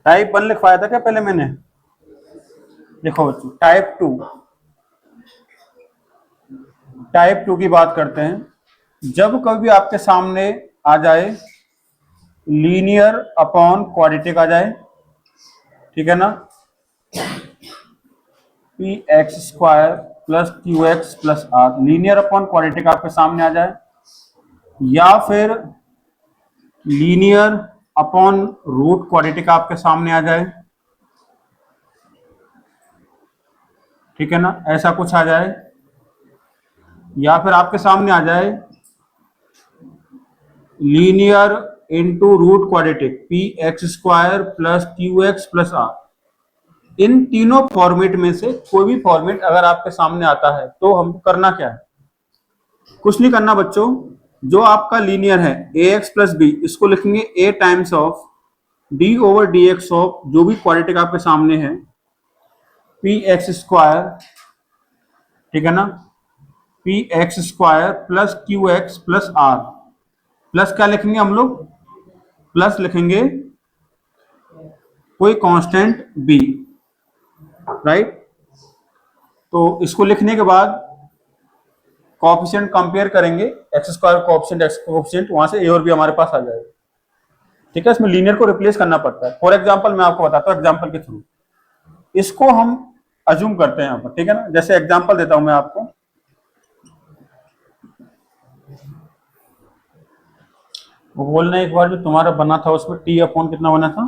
Type 1 लिखवाया था क्या पहले मैंने? देखो बच्चों, टाइप टू की बात करते हैं। जब कभी आपके सामने आ जाए लीनियर अपॉन क्वाड्रेटिक आ जाए, ठीक है ना, P x square plus Q x plus R, linear upon quadratic आपके सामने आ जाए, या फिर लीनियर अपॉन रूट क्वाड्रेटिक आपके सामने आ जाए, ठीक है ना, ऐसा कुछ आ जाए, या फिर आपके सामने आ जाए linear into root quadratic p x square plus Q x plus r, इन तीनों फॉर्मेट में से कोई भी फॉर्मेट अगर आपके सामने आता है तो हमको करना क्या है? कुछ नहीं करना बच्चों, जो आपका लीनियर है ए एक्स प्लस बी, इसको लिखेंगे a times of d over d x of जो भी क्वाड्रेटिक आपके सामने है पी एक्स स्क्वायर, ठीक है ना, P x square plus Q x plus R, plus क्या लिखेंगे हम लोग? प्लस लिखेंगे कोई कांस्टेंट बी, राइट। तो इसको लिखने के बाद कोएफिशिएंट कंपेयर करेंगे, x square coefficient x coefficient, वहां से ए और बी हमारे पास आ जाएगा, ठीक है। इसमें लीनियर को रिप्लेस करना पड़ता है। फॉर एग्जांपल मैं आपको बताता हूँ एग्जांपल के थ्रू, इसको हम अज्यूम करते हैं यहाँ पर, ठीक है ना। जैसे एग्जांपल देता हूं मैं आपको, वो बोलना एक बार जो तुम्हारा बना था उसमें टी अपॉन कितना बना था?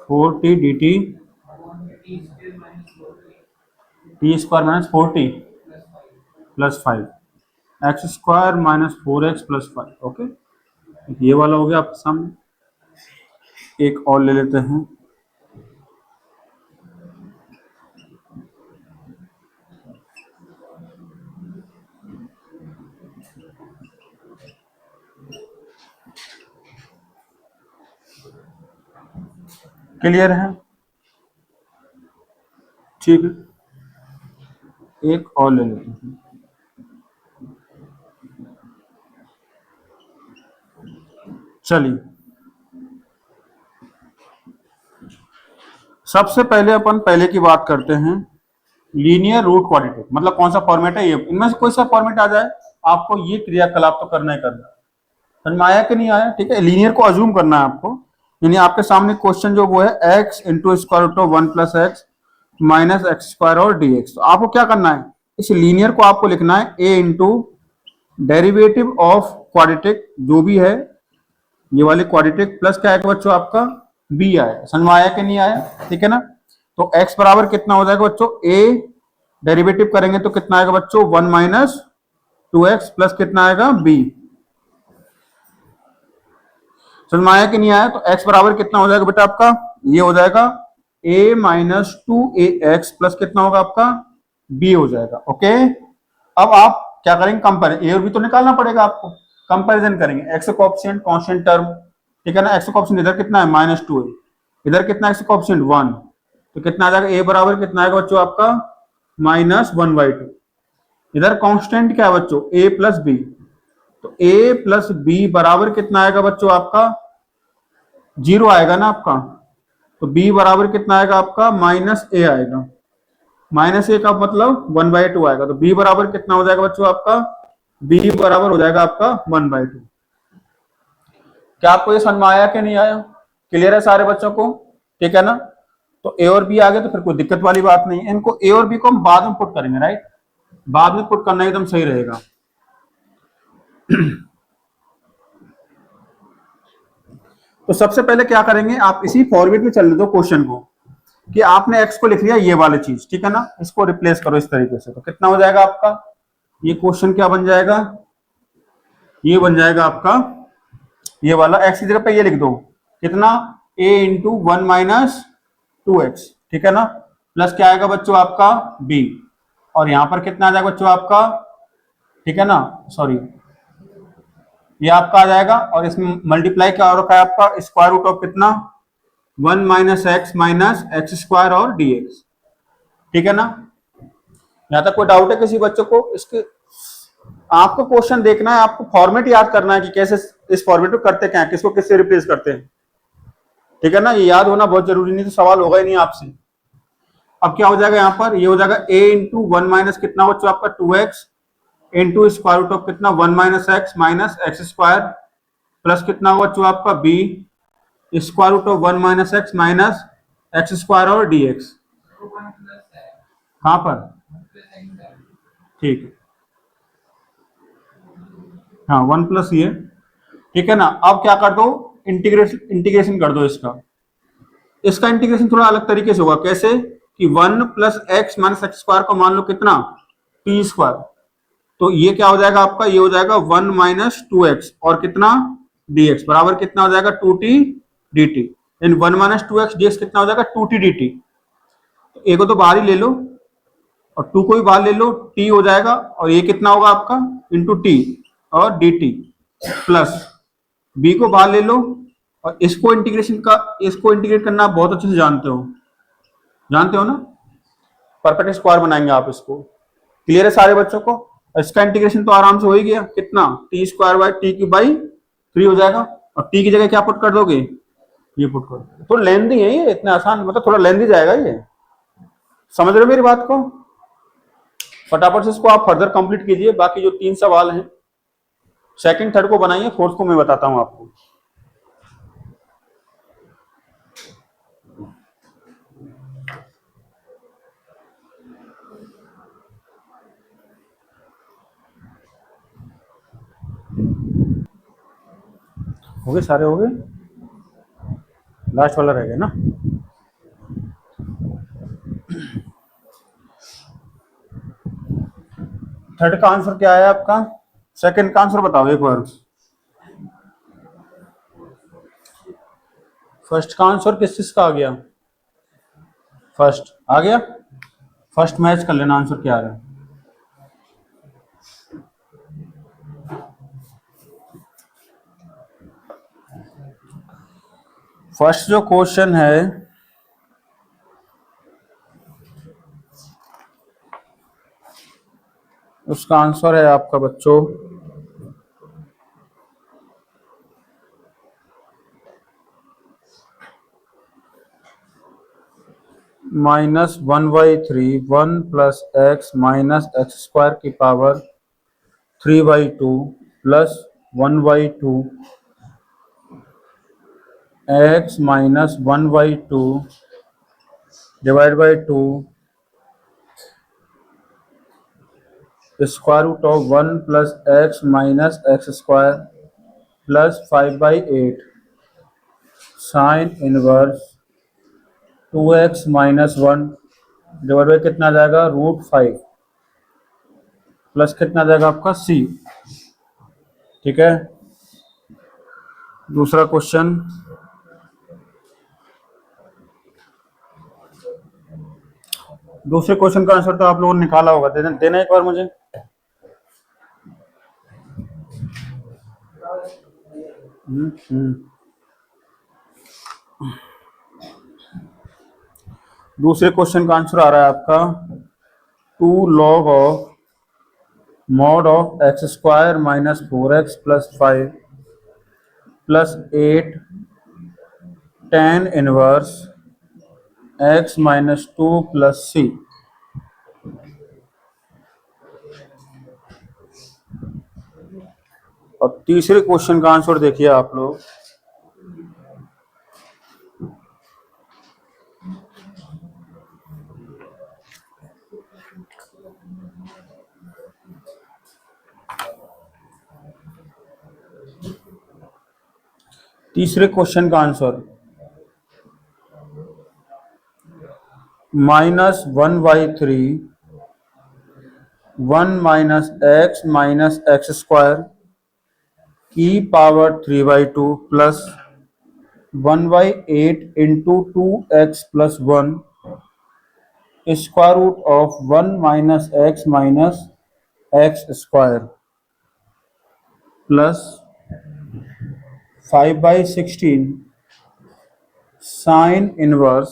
Four T D T T square minus 4t plus 5 x square minus 4x plus 5। Okay, ये वाला हो गया आपके सामने। एक और ले लेते हैं, क्लियर है? ठीक है, एक और ले लेते हैं। चलिए, सबसे पहले अपन पहले की बात करते हैं, लीनियर रूट क्वाड्रेटिक मतलब कौन सा फॉर्मेट है? ये इनमें से कोई सा फॉर्मेट आ जाए आपको ये क्रियाकलाप तो करना ही करना है। समझ में आया कि नहीं आया? ठीक है, लीनियर को अज्यूम करना है आपको, यानी आपके सामने क्वेश्चन जो वो है x into square root of 1 plus x minus x square और डी एक्स। तो आपको क्या करना है, इस लीनियर को आपको लिखना है ए इंटू डेरिवेटिव ऑफ क्वाड्रेटिक जो भी है ये वाले क्वाड्रेटिक प्लस क्या आएगा बच्चों आपका बी आएगा। समझ में आया कि नहीं आया? ठीक है ना। तो x बराबर कितना हो जाएगा बच्चों, a डेरिवेटिव करेंगे तो कितना आएगा बच्चों 1 माइनस 2x प्लस कितना आएगा b। समझ में आया कि नहीं आया? तो x बराबर कितना हो जाएगा बेटा आपका, ये हो जाएगा a माइनस 2ax प्लस कितना होगा आपका b हो जाएगा। ओके, अब आप क्या करेंगे, कंपेयर, a और b तो निकालना पड़ेगा आपको, कंपैरिजन करेंगे एक्स कोएफिशिएंट कांस्टेंट टर्म, ठीक है ना। एक्स कोएफिशिएंट इधर कितना है -2 है, इधर कितना एक्स कोएफिशिएंट 1, तो कितना आ जाएगा a बराबर कितना आएगा बच्चों आपका -1/2। इधर कांस्टेंट क्या है बच्चों a प्लस बी, तो a प्लस बी बराबर कितना आएगा बच्चों आपका 0 आएगा ना आपका, तो b बराबर कितना आएगा आपका -a आएगा, -a का मतलब 1/2 आएगा, तो b बराबर कितना हो जाएगा बच्चों आपका, b बराबर हो जाएगा आपका 1/2। क्या आपको ये समझ में आया कि नहीं आया? क्लियर है सारे बच्चों को? ठीक है ना। तो ए और बी आ गए तो फिर कोई दिक्कत वाली बात नहीं है। इनको ए और बी को हम बाद में पुट करेंगे, राइट, बाद में पुट करना एकदम सही रहेगा। तो सबसे पहले क्या करेंगे, आप इसी फॉर्मेट में चलने दो क्वेश्चन को, कि आपने एक्स को लिख लिया ये वाली चीज, ठीक है ना, इसको रिप्लेस करो इस तरीके से, तो कितना हो जाएगा आपका, ये क्वेश्चन क्या बन जाएगा, ये बन जाएगा आपका ये वाला, एक्स की जगह पे ये लिख दो कितना a इंटू 1 माइनस 2x, ठीक है ना, प्लस क्या आएगा बच्चों आपका b, और यहां पर कितना आ जाएगा बच्चों आपका, ठीक है ना, सॉरी ये आपका आ जाएगा, और इसमें मल्टीप्लाई क्या हो रखा है आपका, स्क्वायर रूट ऑफ कितना 1 minus x minus x square और dx, ठीक है ना। यहां तक कोई डाउट है किसी बच्चों को इसके? आपको क्वेश्चन देखना है, आपको फॉर्मेट याद करना है कि कैसे इस फॉर्मेट में करते क्या है, किसको किससे रिप्लेस करते हैं, ठीक है ना। ये याद होना बहुत जरूरी, नहीं तो सवाल होगा ही नहीं आपसे। अब क्या हो जाएगा यहाँ पर, ये हो जाएगा a इंटू वन माइनस कितना बच्चों आपका 2x into square root of कितना 1 minus x minus x square plus कितना होगा बच्चों आपका b square root of 1 minus x minus x square और dx। कहाँ पर, ठीक है, हाँ 1 प्लस ये, ठीक है ना। अब क्या कर दो, इंटीग्रेशन कर दो इसका। इसका इंटीग्रेशन थोड़ा अलग तरीके से होगा, कैसे कि 1 plus x minus x square को मान लो कितना टी स्क्वायर, तो ये क्या हो जाएगा आपका, ये हो जाएगा 1 माइनस 2x और कितना dx बराबर कितना हो जाएगा 2t dt। इन 1 माइनस 2x dx कितना हो जाएगा 2t dt। तो a को तो बाहर ही ले लो और 2 को भी बाहर ले लो, t हो जाएगा और ये कितना होगा आपका इंटू टी और dt प्लस b को बाहर ले लो और इसको इंटीग्रेट करना आप बहुत अच्छे से जानते हो ना, परफेक्ट स्क्वायर बनाएंगे आप इसको। क्लियर है सारे बच्चों को। इसका इंटीग्रेशन तो आराम से हो ही गया, कितना टी स्क्वायर बाई टी की बाई 3 हो जाएगा और टी की जगह क्या पुट कर दोगे, ये पुट कर दोगे। तो लेंदी है ये, इतना आसान, मतलब थोड़ा लेंदी जाएगा ये, समझ रहे हो मेरी बात को। फटाफट से इसको आप फर्दर कंप्लीट कीजिए। बाकी जो 3 सवाल हैं सेकंड थर्ड को बनाइए, फोर्थ को मैं बताता हूं आपको। हो गए, सारे हो गए, लास्ट वाला रह गया ना। थर्ड का आंसर क्या है आपका, सेकंड का आंसर बताओ एक बार। फर्स्ट का आंसर किस चीज का आ गया, फर्स्ट आ गया, फर्स्ट मैच कर लेना आंसर क्या आ रहा है। फर्स्ट जो क्वेश्चन है उसका आंसर है आपका बच्चों -1/3 1 plus x minus x square की power 3/2 plus 1/2 x minus 1/2 divide by 2 square root of 1 plus x minus x square plus 5/8 sine inverse 2x minus 1 divide by कितना आ जाएगा √5 प्लस कितना आ जाएगा आपका c, ठीक है। दूसरा क्वेश्चन, दूसरे क्वेश्चन का आंसर तो आप लोगों ने निकाला होगा, देना एक बार मुझे। दूसरे क्वेश्चन का आंसर आ रहा है आपका 2 log of mod of x square minus 4x plus 5 plus 8 tan inverse x minus 2 plus c। और तीसरे क्वेश्चन का आंसर देखिए आप लोग, तीसरे क्वेश्चन का answer -1/3 1 minus x minus x square की power 3/2 plus 1/8 into 2x plus 1 square root of 1 minus x square plus 5/16 sine inverse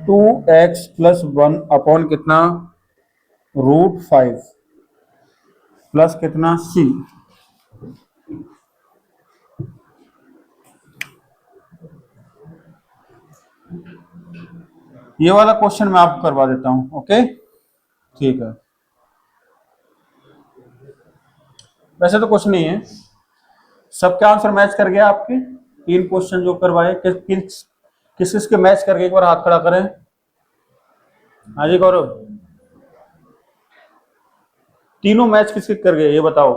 2x plus 1 upon कितना √5 प्लस कितना c। ये वाला क्वेश्चन मैं आपको करवा देता हूं, ओके ठीक है। वैसे तो कुछ नहीं है, सबके आंसर मैच कर गया आपके। 3 क्वेश्चन जो करवाए किस किस के मैच करके एक बार हाथ खड़ा करें। हाँ जी गौरव, तीनों मैच किसके कर गए ये बताओ।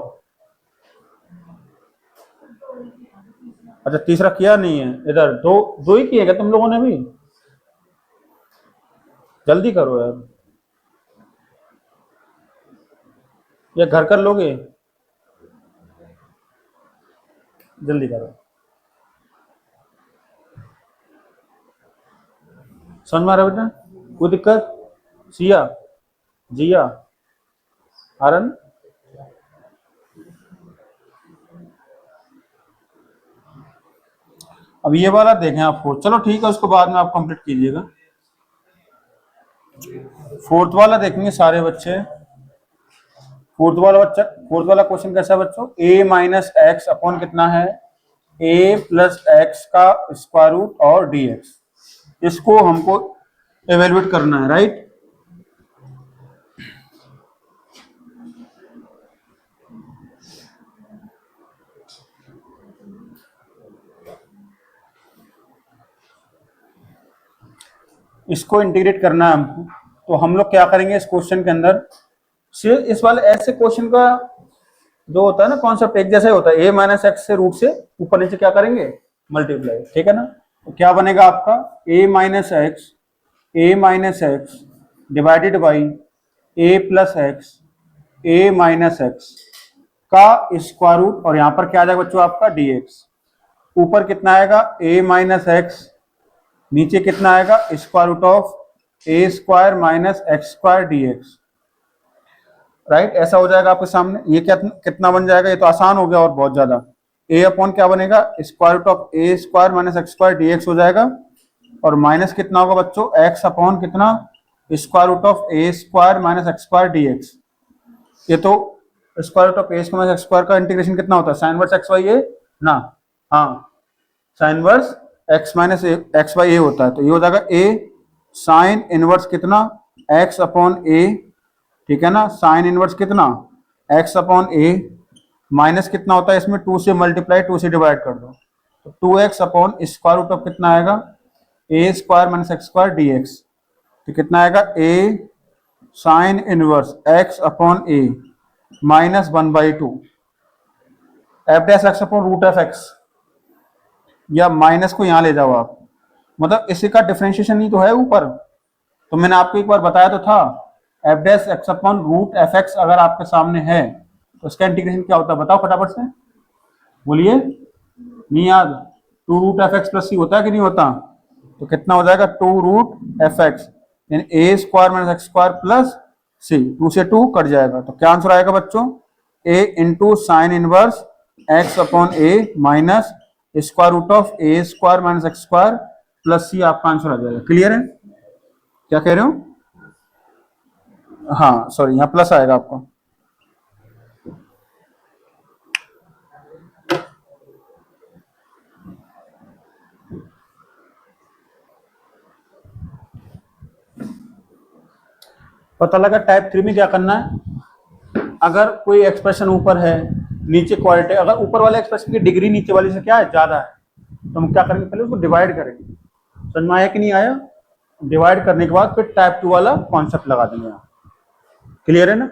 अच्छा तीसरा किया नहीं है, इधर दो दो ही किए क्या तुम लोगों ने भी? जल्दी करो यार, ये घर कर लोगे, जल्दी करो। समझ में आ रहा है बेटा? कोई दिक्कत? सिया, जिया, आरन, अब ये वाला देखें आप फोर्थ, चलो ठीक है उसको बाद में आप कंप्लीट कीजिएगा। फोर्थ वाला देखेंगे सारे बच्चे। फोर्थ वाला क्वेश्चन कैसा है बच्चों? a माइनस एक्स अपॉन कितना है? a प्लस एक्स का स्क्वायर रूट और dx, इसको हमको एवेल्युएट करना है, राइट। इसको इंटीग्रेट करना है हमको, तो हम लोग क्या करेंगे इस क्वेश्चन के अंदर से, इस वाले ऐसे क्वेश्चन का जो होता है ना कॉन्सेप्ट एक जैसा ही होता है। a माइनस एक्स से रूट से ऊपर नीचे क्या करेंगे? मल्टीप्लाई, ठीक है ना। तो क्या बनेगा आपका? a minus x divided by a plus x, a minus x का स्क्वायर रूट, और यहां पर क्या आ जाएगा बच्चों आपका? dx। ऊपर कितना आएगा? a माइनस एक्स, नीचे कितना आएगा? Square root of a square minus x square dx, right. ऐसा हो जाएगा आपके सामने। ये क्या कितना बन जाएगा? ये तो आसान हो गया और बहुत ज्यादा। a अपॉन क्या बनेगा? Square root of a square minus x square dx हो जाएगा, और माइनस कितना होगा बच्चों? x अपॉन कितना? Square root of a square minus x square dx। ये तो square root of a square minus x square का इंटीग्रेशन कितना होता है? Sine verse x y a ना, हाँ sine verse x minus x y a होता है। तो ये हो जाएगा a साइन इनवर्स कितना? x अपॉन a, ठीक है ना। साइन इनवर्स कितना? x अपॉन a, माइनस कितना होता है इसमें? 2 से मल्टीप्लाई, 2 से डिवाइड कर दो, तो 2x upon square root of कितना आएगा? a square minus x square dx। तो कितना आएगा? a sine inverse x upon a minus 1/2 f dash x upon root f x, या माइनस को यहां ले जाओ आप, मतलब इसी का डिफरेंशिएशन ही तो है ऊपर। तो मैंने आपको एक बार बताया तो था, f dash x upon root f x अगर आपके सामने है तो इसका इंटीग्रेशन क्या होता है? बताओ फटाफट से, बोलिए। नहीं याद? 2 रूट एफ एक्स प्लस सी होता है कि नहीं होता? तो कितना हो जाएगा? 2 रूट एफ एक्स, यानी a square minus x square plus c, 2 से 2 कट जाएगा। तो क्या आंसर आएगा बच्चों? A into sine inverse x upon a minus square root of a square minus x square plus c आपका आंसर आ जाएगा। Clear है? क्या कह रहे हो? हाँ सॉरी, यहाँ प्लस आएगा आपको। पता लगा टाइप 3 में क्या करना है? अगर कोई एक्सप्रेशन ऊपर है, नीचे क्वालिटी, अगर ऊपर वाले एक्सप्रेशन की डिग्री नीचे वाली से क्या है? ज्यादा है, तो हम क्या करेंगे? पहले उसको डिवाइड करेंगे। समझ में आया कि नहीं आया? डिवाइड करने के बाद फिर टाइप 2 वाला कॉन्सेप्ट लगा देंगे यहाँ। क्लियर है ना?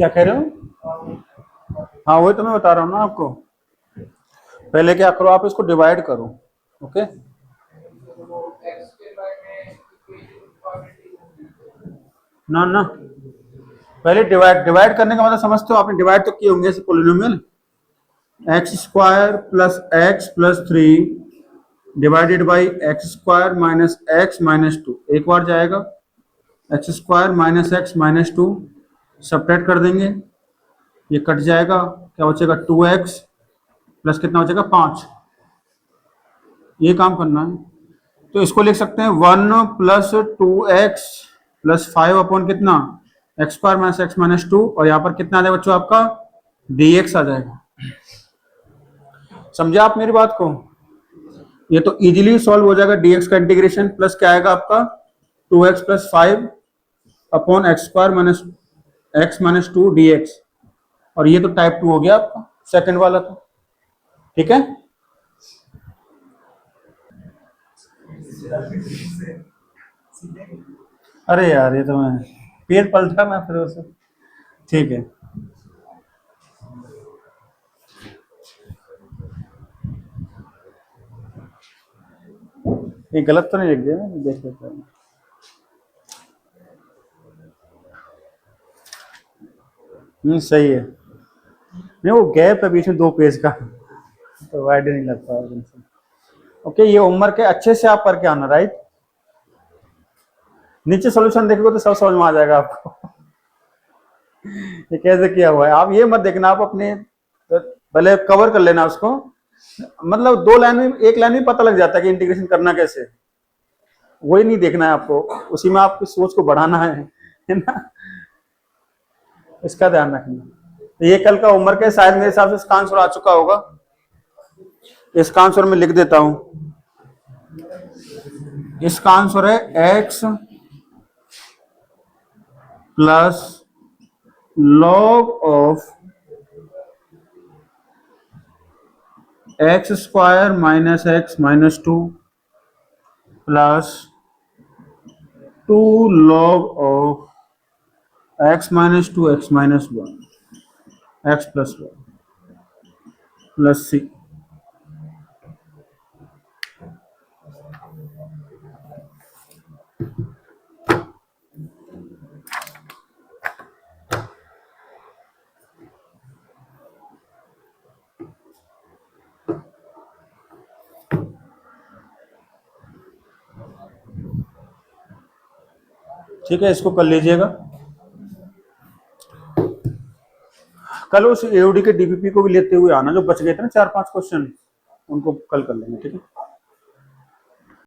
क्या कह रहे हो? हाँ वही तो मैं बता रहा हूँ ना आपको। पहले क्या करो, आप इसको डिवाइड करो। ओके, ना ना, पहले डिवाइड डिवाइड करने का मतलब समझते हो? आपने डिवाइड तो किए होंगे polynomial. X square plus x plus three divided by x square minus x minus to, एक बार जाएगा। X square minus x minus to, subtract कर देंगे, ये कट जाएगा, क्या बचेगा? 2x प्लस कितना बचेगा? 5। ये काम करना है, तो इसको लिख सकते हैं 1 प्लस 2x प्लस 5 अपॉन कितना? X square minus x minus to, और यहाँ पर कितना आ जाएगा बच्चों? आपका dx आ जाएगा। समझे आप मेरी बात को? ये तो इजीली सॉल्व हो जाएगा। dx का इंटीग्रेशन प्लस क्या आएगा आपका? 2x plus 5 upon x square minus x minus to dx, और ये तो टाइप 2 हो गया आपका, सेकंड वाला तो। ठीक है, अरे यार ये तो मैं पेड़ पलटा ना फिर उसे। ठीक है, ये गलत तो नहीं लिख दिया? देख लेते हैं। सही है। नहीं, वो गैप है बीच में 2 पेज का, तो वाइड नहीं लग पाया। ओके, ये होमवर्क है, अच्छे से आप करके आना। राइट, नीचे सॉल्यूशन देखोगे तो सब समझ में आ जाएगा आपको। ये कैसे किया हुआ है, आप ये मत देखना, आप अपने पहले कवर कर लेना उसको। मतलब 2 लाइन में, 1 लाइन में पता लग जाता है कि इंटीग्रेशन करना कैसे, वही नहीं देखना है आपको, उसी में आपकी सोच को बढ़ाना है ना? इसका ध्यान रखना। तो ये कल का होमवर्क है, शायद मेरे हिसाब से इसका आंसर आ चुका होगा। इसका आंसर मैं लिख देता हूं। इसका आंसर है x plus log of x square minus x minus two plus 2 log of x minus two x minus one x plus one plus c. ठीक है, इसको कर लीजिएगा। कल उस एओडी के डीपीपी को भी लेते हुए आना, जो बच गए थे ना 4-5 क्वेश्चन, उनको कल कर लेंगे। ठीक है।